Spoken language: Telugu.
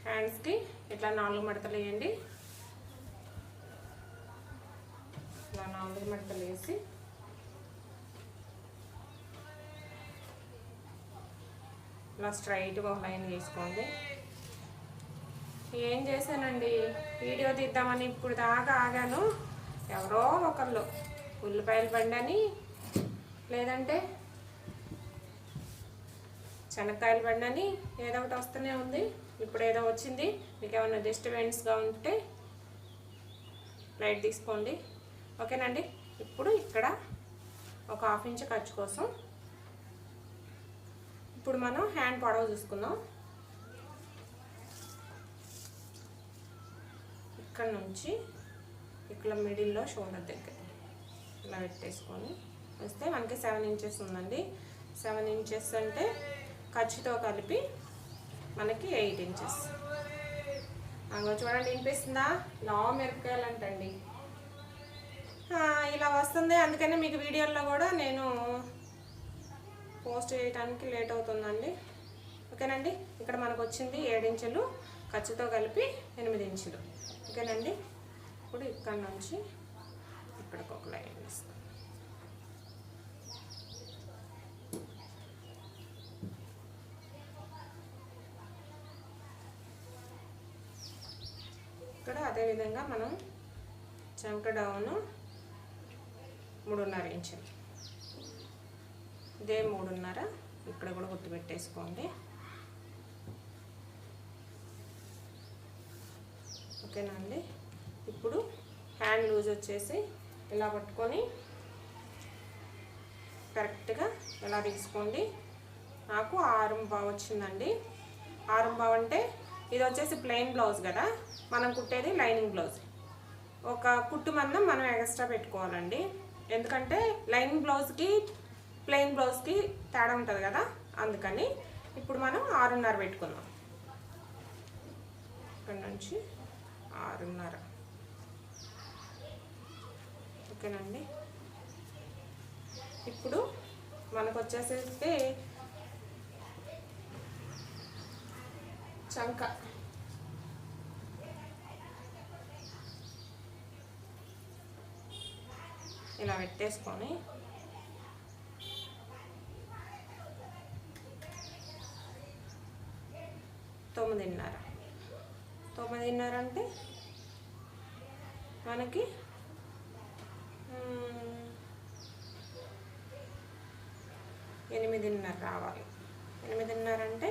హ్యాండ్స్కి ఇట్లా 4 మడతలు వేయండి. ఇలా 4 మడతలు వేసి ఇలా స్ట్రైట్గా ఒక లైన్ వేసుకోండి. ఏం చేశానండి, వీడియో తీద్దామని ఇప్పుడు దాకా ఆగాను. ఎవరో ఒకళ్ళు ఉల్లిపాయలు బండని, లేదంటే శనక్కాయలు బండని ఏదో ఒకటి వస్తూనే ఉంది. ఇప్పుడు ఏదో వచ్చింది. మీకు ఏమైనా డిస్టర్బెన్స్గా ఉంటే లైట్ తీసుకోండి. ఓకేనండి. ఇప్పుడు ఇక్కడ ఒక 1/2 ఇంచ్ ఖర్చు కోసం ఇప్పుడు మనం హ్యాండ్ పొడవు చూసుకుందాం. ఇక్కడ నుంచి ఇక్కడ మిడిల్లో షోల్డర్ దగ్గర ఇలా పెట్టేసుకొని వస్తే మనకి 7 ఇంచెస్ ఉందండి. 7 ఇంచెస్ అంటే ఖర్చుతో కలిపి మనకి 8 ఇంచెస్. అందులో చూడండి, వినిపిస్తుందా? లావు మిరపకాయలు అంటండి, ఇలా వస్తుంది. అందుకనే మీకు వీడియోలో కూడా నేను పోస్ట్ చేయడానికి లేట్ అవుతుందండి. ఓకేనండి. ఇక్కడ మనకు వచ్చింది 7 ఇంచులు, ఖర్చుతో కలిపి 8 ఇంచులు. ఓకేనండి. ఇప్పుడు ఇక్కడ నుంచి ఇక్కడికి ఒక లైన్ వేస్తాం. ఇక్కడ అదేవిధంగా మనం చంక డౌను 3.5 ఇంచులు, ఇదే 3.5 ఇక్కడ కూడా గుర్తు పెట్టేసుకోండి. ఓకేనా అండి. ఇప్పుడు హ్యాండ్ లూజ్ వచ్చేసి ఇలా పట్టుకొని కరెక్ట్గా ఇలా తీసుకోండి. నాకు 6.25 వచ్చిందండి. 6.25 అంటే ఇది వచ్చేసి ప్లెయిన్ బ్లౌజ్ కదా, మనం కుట్టేది లైనింగ్ బ్లౌజ్. ఒక కుట్టు మందం మనం ఎక్స్ట్రా పెట్టుకోవాలండి. ఎందుకంటే లైనింగ్ బ్లౌజ్కి ప్లెయిన్ బ్లౌజ్కి తేడా ఉంటుంది కదా, అందుకని ఇప్పుడు మనం 6.5 పెట్టుకుందాం. ఇక్కడ నుంచి 6.5. ఓకేనండి. ఇప్పుడు మనకు వచ్చేసేస్తే చంక ఇలా పెట్టేసుకొని 9.5. 9.5 అంటే మనకి 8.5 రావాలి. 8.5 అంటే